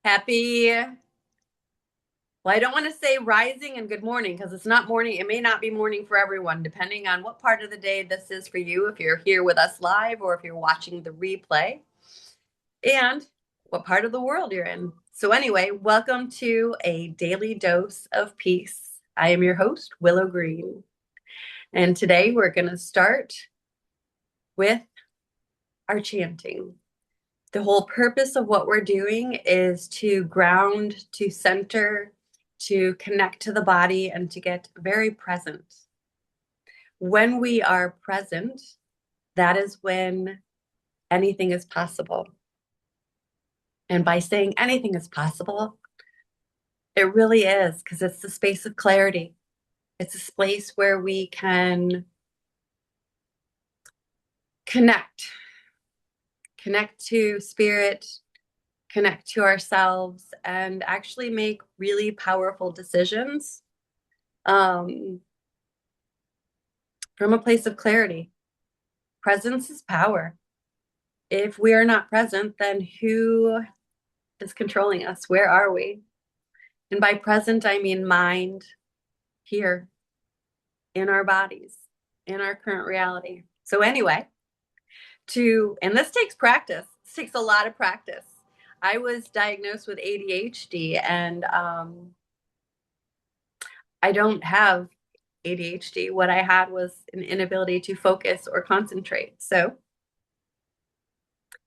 Happy, well, I don't want to say rising and good morning because it's not morning. It may not be morning for everyone, depending on what part of the day this is for you, if you're here with us live or if you're watching the replay, and what part of the world you're in. So, anyway, welcome to a daily dose of peace. I am your host, Willow Green, and today we're going to start with our chanting. The whole purpose of what we're doing is to ground, to center, to connect to the body, and to get very present. When we are present, that is when anything is possible. And by saying anything is possible, it really is, because it's the space of clarity. It's a space where we can connect, connect to spirit, connect to ourselves, and actually make really powerful decisions from a place of clarity. Presence is power. If we are not present, then who is controlling us? Where are we? And by present, I mean mind, here, in our bodies, in our current reality. So, anyway, and this takes practice. This takes a lot of practice. I was diagnosed with ADHD, and I don't have ADHD. What I had was an inability to focus or concentrate. So,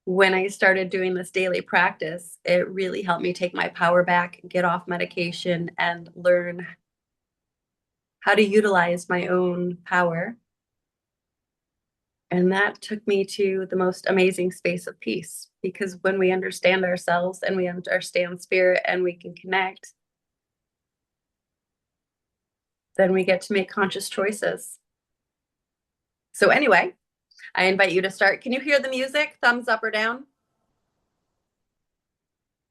when I started doing this daily practice, it really helped me take my power back, get off medication, and learn how to utilize my own power. And that took me to the most amazing space of peace, because when we understand ourselves and we understand spirit and we can connect, then we get to make conscious choices. So, anyway, I invite you to start. Can you hear the music? Thumbs up or down?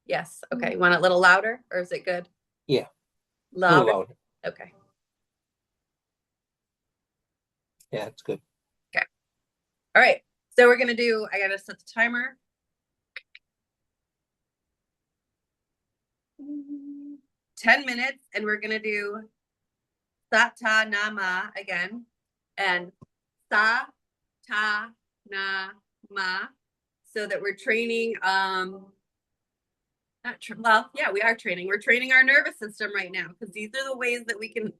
Yes. Okay. You want it a little louder, or is it good? Yeah, a little Louder? louder. Okay. Yeah, it's good. Okay. All right. So we're going to I got to set the timer. 10 minutes, and we're going to do Sata Nama again. And Sa Ta Na Ma. So that we're training we are training. We're training our nervous system right now, because these are the ways that we can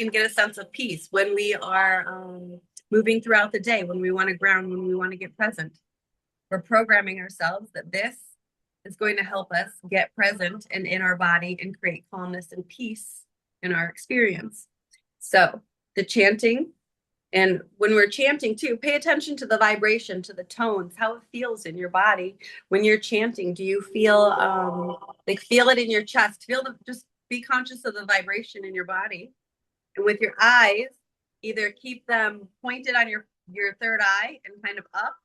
get a sense of peace when we are moving throughout the day, when we want to ground, when we want to get present. We're programming ourselves that this is going to help us get present and in our body and create calmness and peace in our experience. So the chanting, and when we're chanting too, pay attention to the vibration, to the tones, how it feels in your body. When you're chanting, do you feel feel it in your chest? Just be conscious of the vibration in your body. And with your eyes, either keep them pointed on your third eye and kind of up,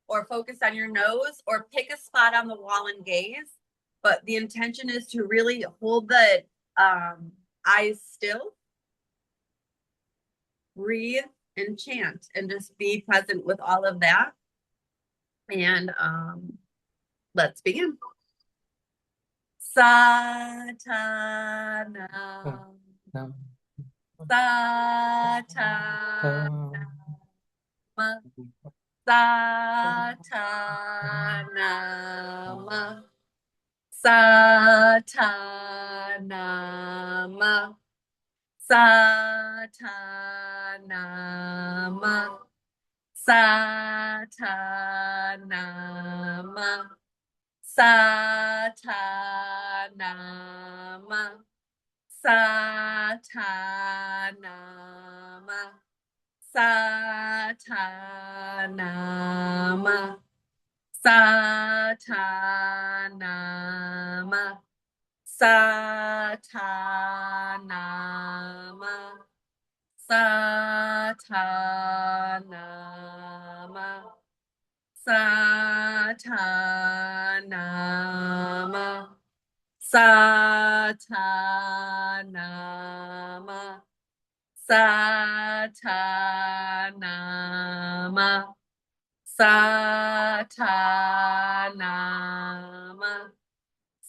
or focus on your nose, or pick a spot on the wall and gaze. But the intention is to really hold the eyes still, breathe, and chant, and just be present with all of that. And let's begin. Satana. Um, Satana. Satanama. Satanama. Satanama. Satanama. Satanama. Satanama. Satanama. Satanama. Satanama. Satanama. Satanama. Satanama. Satanama. Satanama.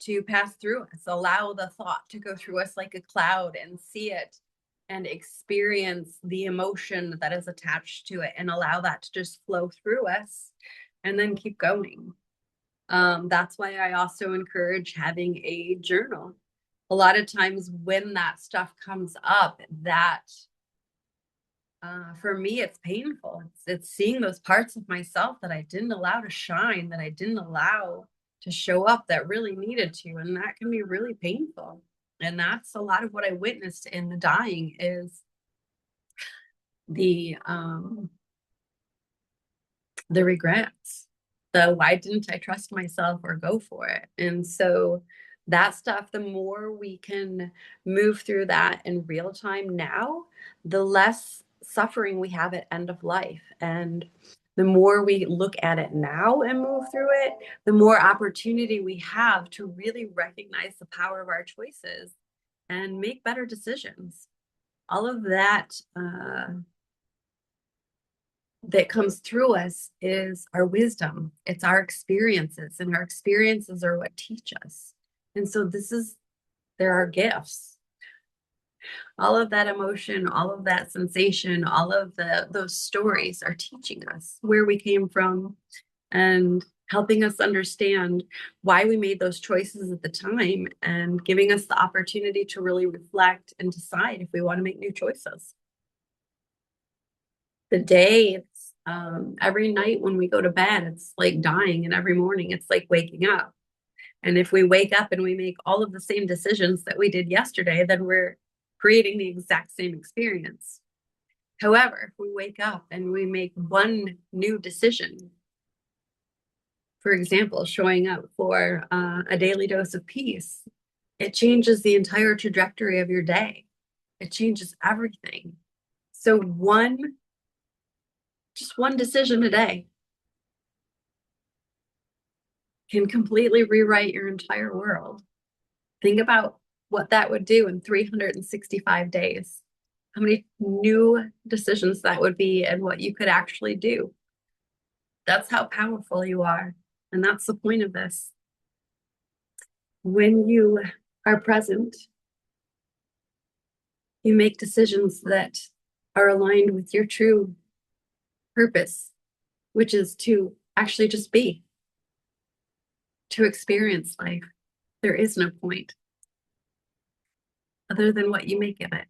to pass through us. Allow the thought to go through us like a cloud and see it and experience the emotion that is attached to it and allow that to just flow through us and then keep going. That's why I also encourage having a journal. A lot of times when that stuff comes up, that for me, it's painful. It's seeing those parts of myself that I didn't allow to shine, that I didn't allow to show up that really needed to. And that can be really painful. And that's a lot of what I witnessed in the dying is the regrets, the why didn't I trust myself or go for it. And so that stuff, the more we can move through that in real time now, the less suffering we have at end of life. And the more we look at it now and move through it, the more opportunity we have to really recognize the power of our choices and make better decisions. All of that that comes through us is our wisdom. It's our experiences, and our experiences are what teach us. And so there are gifts. All of that emotion, all of that sensation, all of those stories are teaching us where we came from and helping us understand why we made those choices at the time and giving us the opportunity to really reflect and decide if we want to make new choices. The day, every night when we go to bed, it's like dying, and every morning it's like waking up. And if we wake up and we make all of the same decisions that we did yesterday, then we're creating the exact same experience. However, if we wake up and we make one new decision, for example, showing up for a daily dose of peace, it changes the entire trajectory of your day. It changes everything. So just one decision a day can completely rewrite your entire world. Think about what that would do in 365 days. How many new decisions that would be and what you could actually do. That's how powerful you are. And that's the point of this. When you are present, you make decisions that are aligned with your true purpose, which is to actually just be, to experience life. There is no point other than what you make of it.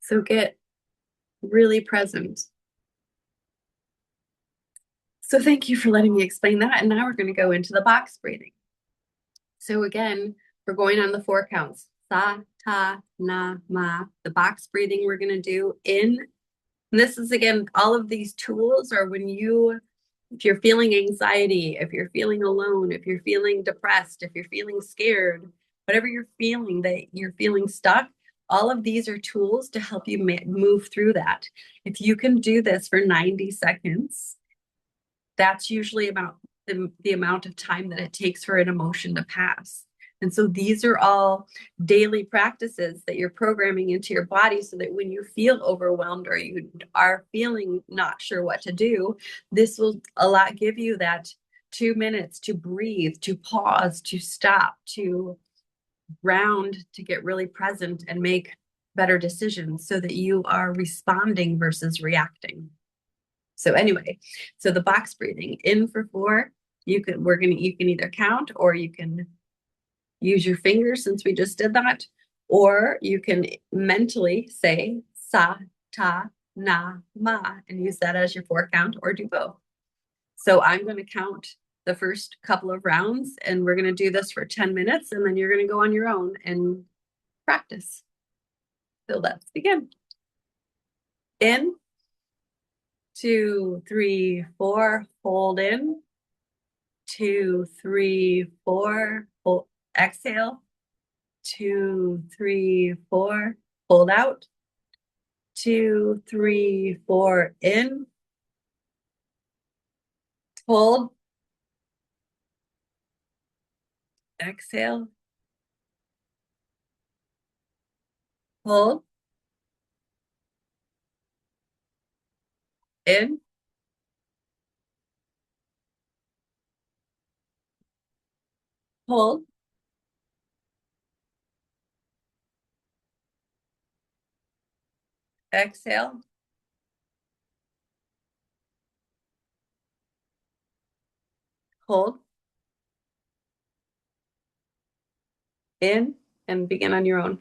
So get really present. So thank you for letting me explain that. And now we're going to go into the box breathing. So again, we're going on the 4 counts. Sa, ta, na, ma. The box breathing we're going to do in. And this is, again, all of these tools are when if you're feeling anxiety, if you're feeling alone, if you're feeling depressed, if you're feeling scared, whatever you're feeling, that you're feeling stuck, all of these are tools to help you move through that. If you can do this for 90 seconds, that's usually about the amount of time that it takes for an emotion to pass. And so these are all daily practices that you're programming into your body so that when you feel overwhelmed or you are feeling not sure what to do, this will give you that 2 minutes to breathe, to pause, to stop, to ground, to get really present and make better decisions so that you are responding versus reacting. So anyway, so the box breathing, in for 4, you can either count or you can use your fingers since we just did that, or you can mentally say sa, ta, na, ma, and use that as your 4 count, or do both. So I'm going to count the first couple of rounds and we're going to do this for 10 minutes and then you're going to go on your own and practice. So let's begin. In, 2, 3, 4, hold in. 2, 3, 4, hold, exhale. 2, 3, 4, hold out. 2, 3, 4, in. Hold. Exhale. Hold. In. Hold. Exhale. Hold. In and begin on your own.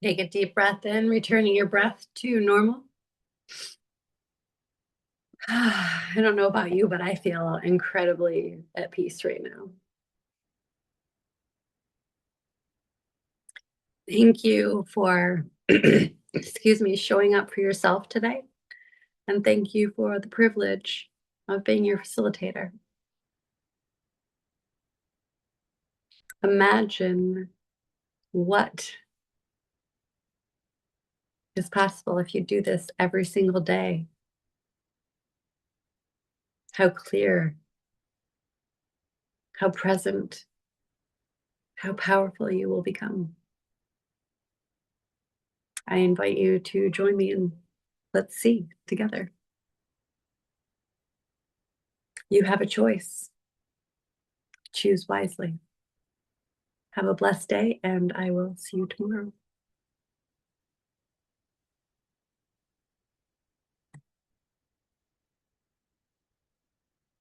Take a deep breath in, returning your breath to normal. I don't know about you, but I feel incredibly at peace right now. Thank you for, excuse me, showing up for yourself today. And thank you for the privilege of being your facilitator. Imagine what is possible if you do this every single day. How clear, how present, how powerful you will become. I invite you to join me and let's see together. You have a choice. Choose wisely. Have a blessed day, and I will see you tomorrow.